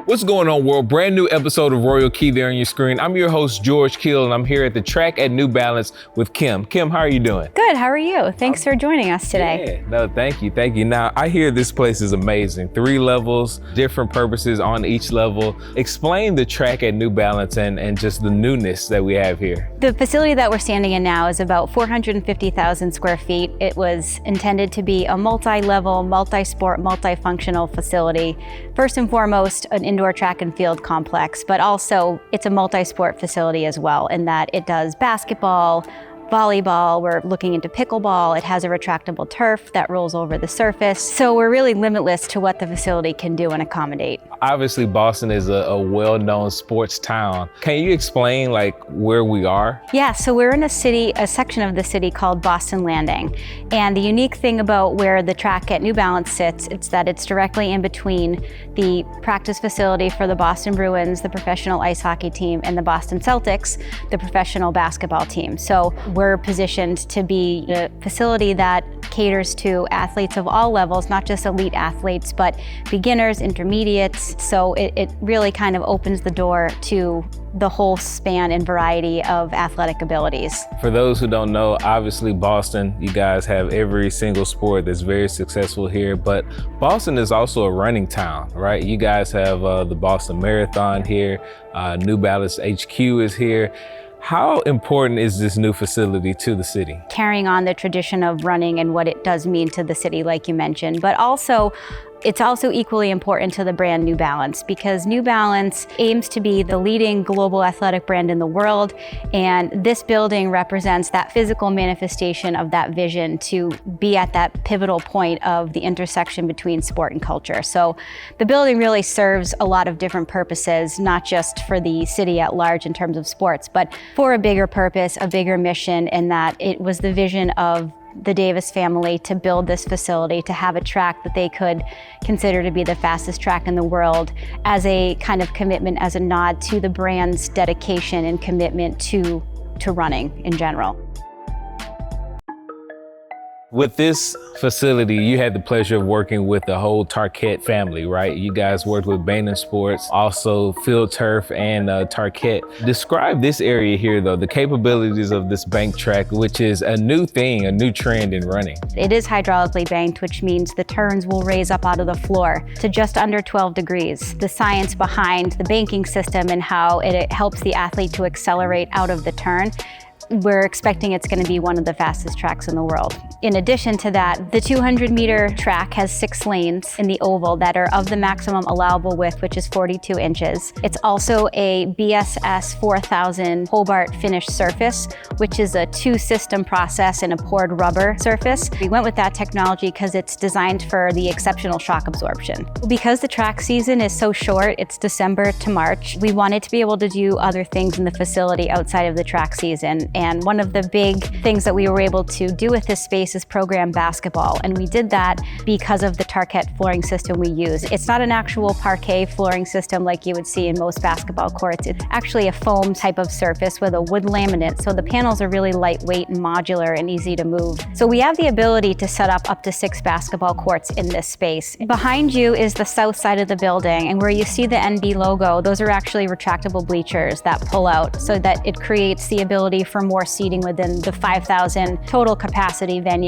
What's going on, world? Brand new episode of Royal Key there on your screen. I'm your host, George Keel, and I'm here at the track at New Balance with Kim. Kim, how are you doing? Good, how are you? Thanks for joining us today. Yeah, no, thank you. Now, I hear this place is amazing. 3 levels, different purposes on each level. Explain the track at New Balance and just the newness that we have here. The facility that we're standing in now is about 450,000 square feet. It was intended to be a multi-level, multi-sport, multifunctional facility. First and foremost, an indoor track and field complex, but also it's a multi-sport facility as well in that it does basketball, volleyball, we're looking into pickleball, it has a retractable turf that rolls over the surface. So we're really limitless to what the facility can do and accommodate. Obviously, Boston is a well-known sports town. Can you explain where we are? Yeah, so we're in a section of the city called Boston Landing. And the unique thing about where the track at New Balance sits, it's that it's directly in between the practice facility for the Boston Bruins, the professional ice hockey team, and the Boston Celtics, the professional basketball team. So we're positioned to be a facility that caters to athletes of all levels, not just elite athletes, but beginners, intermediates. So it really kind of opens the door to the whole span and variety of athletic abilities. For those who don't know, obviously Boston, you guys have every single sport that's very successful here, but Boston is also a running town, right? You guys have the Boston Marathon here, New Balance HQ is here. How important is this new facility to the city? Carrying on the tradition of running and what it does mean to the city, like you mentioned, but also it's also equally important to the brand New Balance because New Balance aims to be the leading global athletic brand in the world, and this building represents that physical manifestation of that vision to be at that pivotal point of the intersection between sport and culture. So the building really serves a lot of different purposes, not just for the city at large in terms of sports, but for a bigger purpose, a bigger mission, in that it was the vision of the Davis family to build this facility, to have a track that they could consider to be the fastest track in the world as a kind of commitment, as a nod to the brand's dedication and commitment to running in general. With this facility, you had the pleasure of working with the whole Tarkett family, right? You guys worked with Brighton Sports, also FieldTurf and Tarkett. Describe this area here though, the capabilities of this bank track, which is a new thing, a new trend in running. It is hydraulically banked, which means the turns will raise up out of the floor to just under 12 degrees. The science behind the banking system and how it helps the athlete to accelerate out of the turn, we're expecting it's going to be one of the fastest tracks in the world. In addition to that, the 200-meter track has 6 lanes in the oval that are of the maximum allowable width, which is 42 inches. It's also a BSS 4000 Hobart finished surface, which is a 2-system process and a poured rubber surface. We went with that technology because it's designed for the exceptional shock absorption. Because the track season is so short, it's December to March, we wanted to be able to do other things in the facility outside of the track season. And one of the big things that we were able to do with this space is program basketball. And we did that because of the Tarkett flooring system we use. It's not an actual parquet flooring system like you would see in most basketball courts. It's actually a foam type of surface with a wood laminate. So the panels are really lightweight and modular and easy to move. So we have the ability to set up to 6 basketball courts in this space. Behind you is the south side of the building, and where you see the NB logo, those are actually retractable bleachers that pull out so that it creates the ability for more seating within the 5,000 total capacity venue.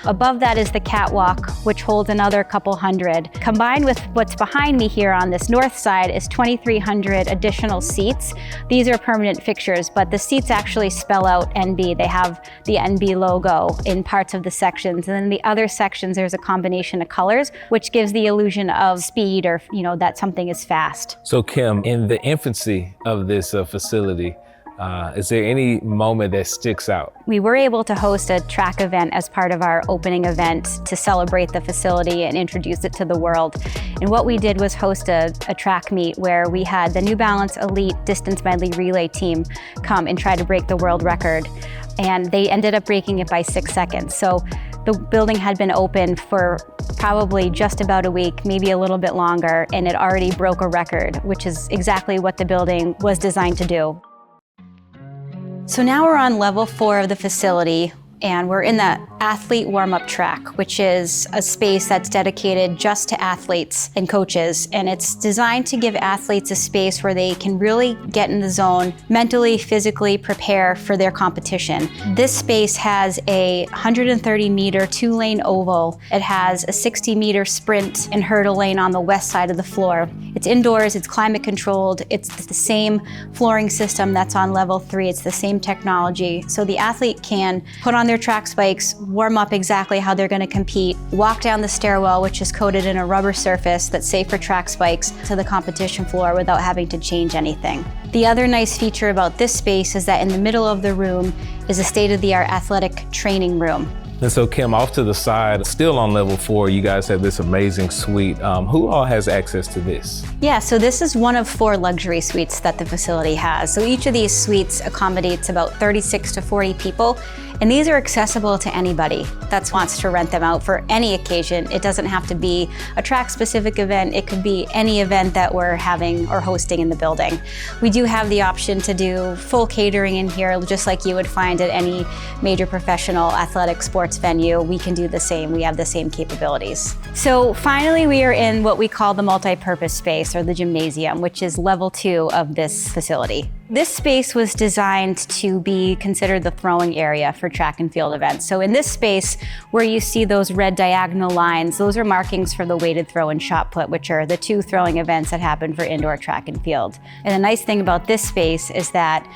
Above that is the catwalk, which holds another couple hundred. Combined with what's behind me here on this north side is 2,300 additional seats. These are permanent fixtures, but the seats actually spell out NB. They have the NB logo in parts of the sections, and then the other sections there's a combination of colors, which gives the illusion of speed or that something is fast. So Kim, in the infancy of this facility, is there any moment that sticks out? We were able to host a track event as part of our opening event to celebrate the facility and introduce it to the world. And what we did was host a track meet where we had the New Balance Elite Distance Medley Relay team come and try to break the world record. And they ended up breaking it by 6 seconds. So the building had been open for probably just about a week, maybe a little bit longer, and it already broke a record, which is exactly what the building was designed to do. So now we're on level 4 of the facility, and we're in the athlete warm-up track, which is a space that's dedicated just to athletes and coaches. And it's designed to give athletes a space where they can really get in the zone, mentally, physically prepare for their competition. This space has a 130-meter 2-lane oval. It has a 60-meter sprint and hurdle lane on the west side of the floor. It's indoors, it's climate controlled, it's the same flooring system that's on level 3, it's the same technology. So the athlete can put on their track spikes, warm up exactly how they're gonna compete, walk down the stairwell, which is coated in a rubber surface that's safe for track spikes, to the competition floor without having to change anything. The other nice feature about this space is that in the middle of the room is a state-of-the-art athletic training room. And so Kim, off to the side, still on level 4, you guys have this amazing suite. Who all has access to this? Yeah, so this is one of 4 luxury suites that the facility has. So each of these suites accommodates about 36 to 40 people. And these are accessible to anybody that wants to rent them out for any occasion. It doesn't have to be a track-specific event. It could be any event that we're having or hosting in the building. We do have the option to do full catering in here, just like you would find at any major professional athletic sports venue. We can do the same. We have the same capabilities. So finally, we are in what we call the multi-purpose space, or the gymnasium, which is level 2 of this facility. This space was designed to be considered the throwing area for track and field events. So in this space, where you see those red diagonal lines, those are markings for the weighted throw and shot put, which are the 2 throwing events that happen for indoor track and field. And the nice thing about this space is that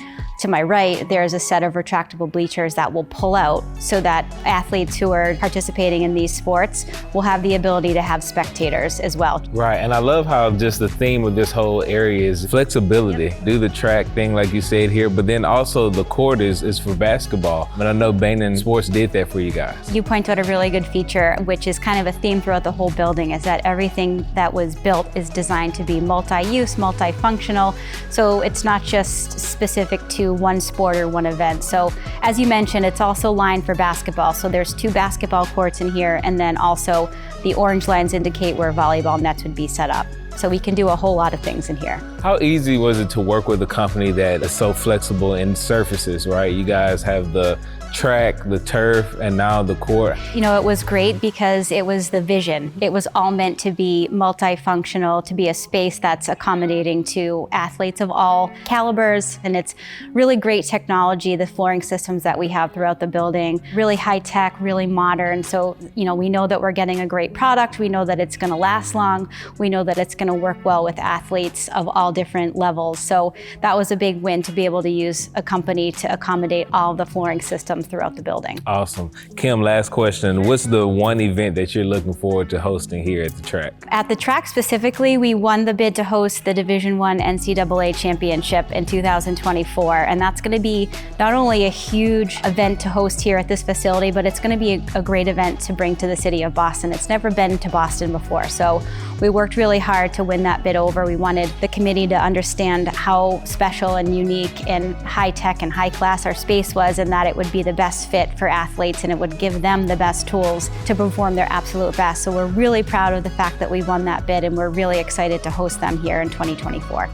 to my right, there's a set of retractable bleachers that will pull out so that athletes who are participating in these sports will have the ability to have spectators as well. Right, and I love how just the theme of this whole area is flexibility. Yep. Do the track thing like you said here, but then also the court is for basketball. And I know Brighton Sports did that for you guys. You point out a really good feature, which is kind of a theme throughout the whole building, is that everything that was built is designed to be multi-use, multifunctional. So it's not just specific to one sport or one event. So as you mentioned, it's also lined for basketball. So there's 2 basketball courts in here, and then also the orange lines indicate where volleyball nets would be set up. So we can do a whole lot of things in here. How easy was it to work with a company that is so flexible in surfaces, right? You guys have the track, the turf, and now the court. You know, it was great because it was the vision. It was all meant to be multifunctional, to be a space that's accommodating to athletes of all calibers. And it's really great technology, the flooring systems that we have throughout the building, really high tech, really modern. So, you know, we know that we're getting a great product. We know that it's going to last long. We know that it's going to work well with athletes of all different levels. So that was a big win, to be able to use a company to accommodate all the flooring systems throughout the building. Awesome. Kim, last question. What's the one event that you're looking forward to hosting here at the track? At the track specifically, we won the bid to host the Division I NCAA Championship in 2024. And that's going to be not only a huge event to host here at this facility, but it's going to be a great event to bring to the city of Boston. It's never been to Boston before. So we worked really hard to win that bid over. We wanted the committee to understand how special and unique and high tech and high class our space was, and that it would be the best fit for athletes and it would give them the best tools to perform their absolute best. So we're really proud of the fact that we won that bid, and we're really excited to host them here in 2024.